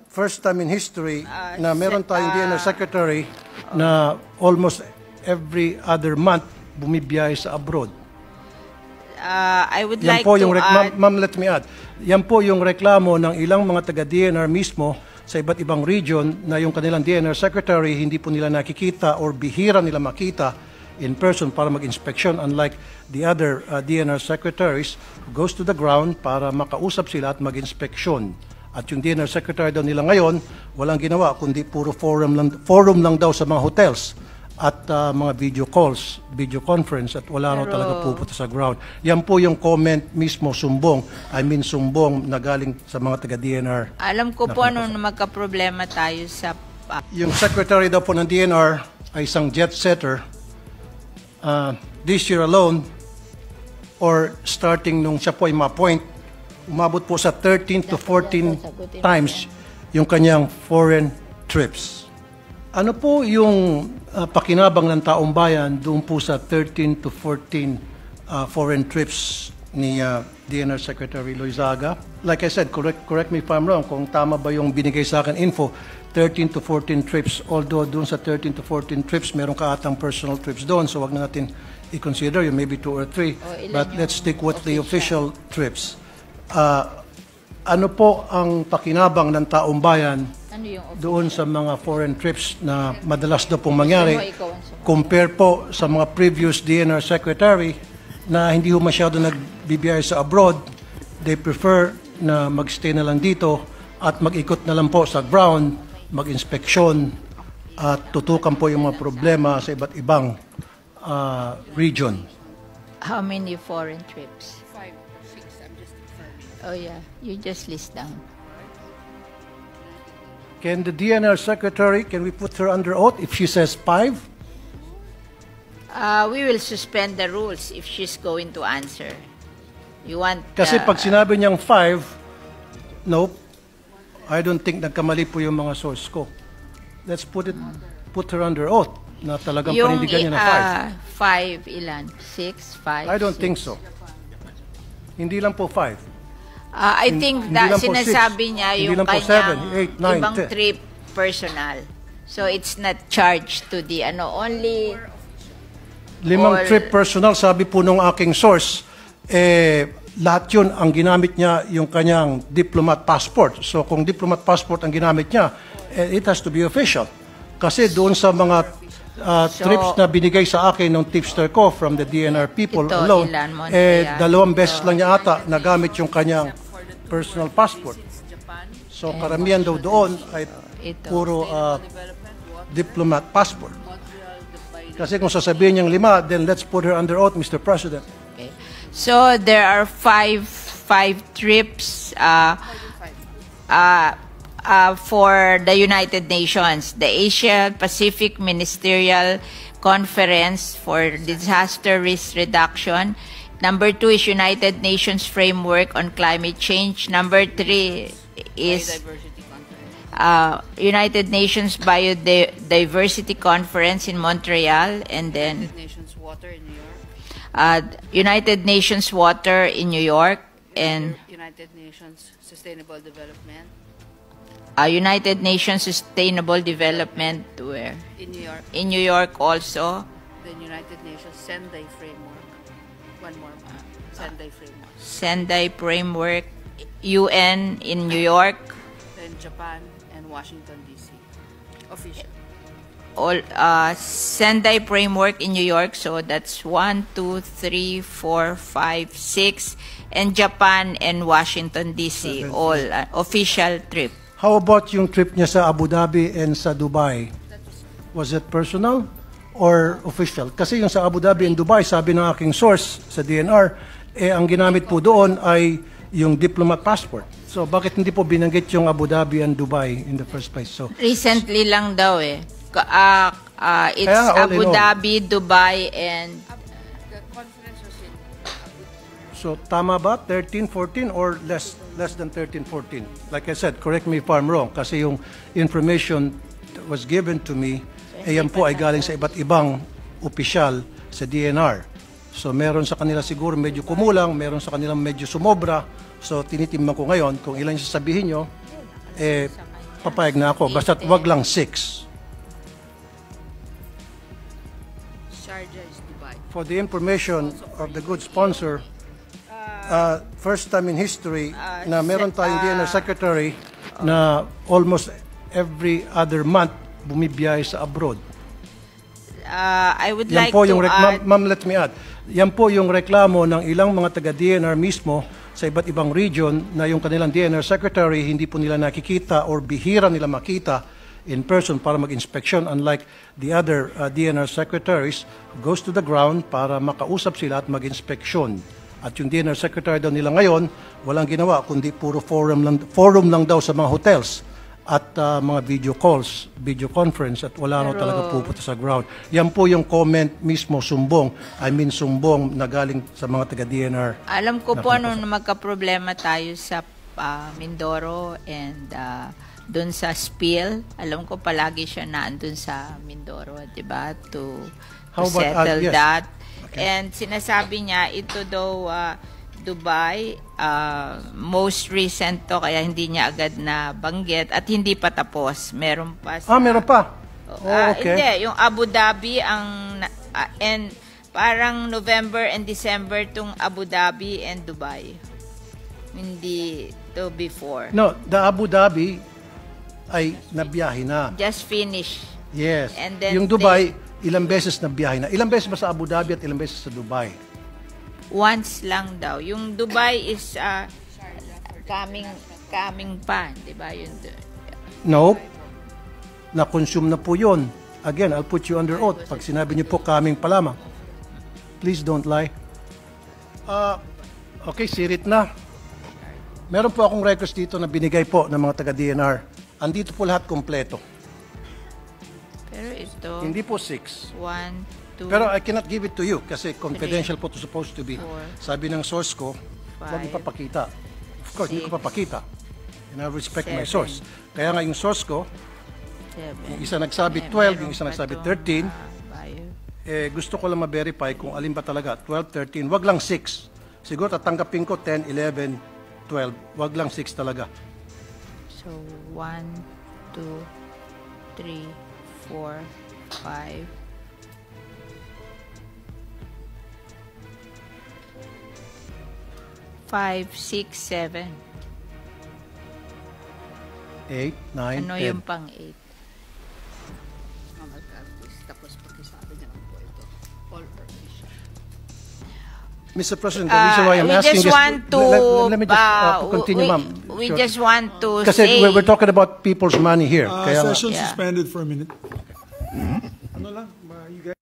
first time in history na meron tayong DNR Secretary na almost every other month bumibiyahe sa abroad. I would Yan like po to yung add... Ma'am, let me add. Yan po yung reklamo ng ilang mga taga-DNR mismo sa iba't ibang region na yung kanilang DNR Secretary hindi po nila nakikita or bihira nila makita in person para mag-inspection, unlike the other DNR Secretaries who goes to the ground para makausap sila at mag-inspeksyon. At yung DNR Secretary daw nila ngayon, walang ginawa kundi puro forum lang daw sa mga hotels at mga video calls, video conference, at wala na talaga pupunta sa ground. Yan po yung comment mismo, sumbong na galing sa mga taga-DNR. Alam ko po ano na magka-problema tayo sa... Yung secretary daw po ng DNR ay isang jet setter. This year alone, or starting nung siya po ay ma-appoint, umabot po sa 13 to 14 times yung kanyang foreign trips. Ano po yung pakinabang ng taong bayan doon po sa 13 to 14 foreign trips ni DNR Secretary Loizaga? Like I said, correct me if I'm wrong, kung tama ba yung binigay sa akin info, 13 to 14 trips. Although doon sa 13 to 14 trips, meron ka atang personal trips doon, so wag na natin i-consider yung maybe 2 or 3. But let's stick with the official trips. Ano po ang pakinabang ng taong bayan doon sa mga foreign trips na madalas daw pong mangyari compare po sa mga previous DNR Secretary na hindi ho masyado nagbibiyahe sa abroad? They prefer na magstay na lang dito at mag-ikot na lang po sa ground, mag-inspeksyon at tutukan po yung mga problema sa iba't ibang region. How many foreign trips? 5 or 6, I'm just confirming. Oh yeah, you just list down. Can the DNR Secretary, can we put her under oath if she says 5? We will suspend the rules if she's going to answer. You want... Kasi pag sinabi niyang 5, nope, I don't think nagkamali po yung mga source ko. Let's put her under oath na talagang panindigan niya na 5 ilan? 6, 5, I don't 6. think so. Hindi lang po 5. I think that sinasabi niya yung kanyang 7, 8, 9, ibang 10. trip personal. So it's not charged to the only... 5 trip personal, sabi po nung aking source, lahat yun ang ginamit niya yung kanyang diplomat passport. So kung diplomat passport ang ginamit niya, it has to be official. Kasi doon sa mga trips na binigay sa akin ng tipster ko from the DNR people alone, 2 beses lang niya ata nagamit yung kanyang personal passport. So karamihan daw doon ay puro diplomat passport. Kasi kung sasabihin niyang 5, then let's put her under oath, Mr. President. Okay. So there are 5 trips for the United Nations, the Asia Pacific Ministerial Conference for Disaster Risk Reduction. Number 2 is United Nations Framework on Climate Change. Number 3 is United Nations Biodiversity Conference in Montreal, and then United Nations Water in New York. United Nations Water in New York, and United Nations Sustainable Development United Nations Sustainable Development where? in New York. In New York also. Then United Nations Sendai Framework. One more. Sendai Framework. Sendai Framework, UN in New York. Then Japan and Washington, D.C. Official. All Sendai Framework in New York, so that's 1, 2, 3, 4, 5, 6, and Japan and Washington, D.C. all official trip. How about yung trip niya sa Abu Dhabi and sa Dubai? Was it personal or official? Kasi yung sa Abu Dhabi and Dubai, sabi ng aking source sa DNR, ang ginamit po doon ay yung diplomat passport. So bakit hindi po binanggit yung Abu Dhabi and Dubai in the first place? So Recently lang daw eh. It's Abu Dhabi, Dubai, and... The conference was in So tama ba? 13, 14 or less than 13, 14? Like I said, correct me if I'm wrong, kasi yung information that was given to me, yan po ay galing sa iba't ibang opisyal sa DNR. So meron sa kanila siguro medyo kumulang, meron sa kanila medyo sumobra. So tinitimbang ko ngayon kung ilan yung sasabihin nyo, papayag na ako. Basta't wag lang 6. Sharjah is Dubai. For the information of the good sponsor, first time in history na meron tayong DNR secretary na almost every other month bumibiyahe sa abroad. I would Yan like po to yung add, ma'am, let me add. Yan po yung reklamo ng ilang mga taga-DNR mismo sa iba't ibang region na yung kanilang DNR secretary hindi po nila nakikita or bihira nila makita in person para mag-inspection, unlike the other DNR secretaries who goes to the ground para makausap sila at mag-inspeksyon. At yung DNR secretary daw nila ngayon, walang ginawa kundi puro forum lang daw sa mga hotels at mga video calls, video conference, at wala raw talaga pupunta sa ground. Yan po yung comment mismo, sumbong na galing sa mga taga-DNR. alam ko po ano na magka-problema tayo sa Mindoro and doon sa spill. Alam ko palagi siya naandun sa Mindoro, di ba? To How about, settle yes. that. Okay. And sinasabi niya, ito daw Dubai, most recent to, kaya hindi niya agad na banggit at hindi pa tapos. Meron pa Meron pa? Okay. Hindi, yung Abu Dhabi and parang November and December tong Abu Dhabi and Dubai. Hindi to before. No, the Abu Dhabi ay nabiyahe na. Just finish. Yes. And then Yung Dubai, ilang beses nabiyahe na. Ilang beses ba sa Abu Dhabi at ilang beses sa Dubai? Once lang daw. Yung Dubai is coming pa, di ba? Yun. No. Na-consume na po yun. Again, I'll put you under oath. Pag sinabi niyo po coming pa lamang. Please don't lie. Okay, sirit na. Meron po akong records dito na binigay po ng mga taga-DNR. Andito po lahat kompleto. Pero ito, Hindi po 6. 1, 2, Pero I cannot give it to you kasi confidential po to supposed to be. Sabi ng source ko, huwag ipapakita. Of course, hindi ko papakita. And I respect my source. Kaya nga yung source ko, 7. yung isa nagsabi 12, yung isa nagsabi 13, gusto ko lang ma-verify kung alin ba talaga, 12, 13, wag lang 6. Siguro tatanggapin ko 10, 11, 12, wag lang 6 talaga. So, 1, 2, 3, 4, 5, 5, 6, 7. 8, 9, Ano 10. yung pang 8? Tapos pakisabi niya lang po ito. All permission. Mr. President, the reason why I'm asking just this, want to, let me just continue, ma'am. We Sure. just want to Kasi say, we're talking about people's money here. Kaya nga- Session Yeah. suspended for a minute. Ano lang, you guys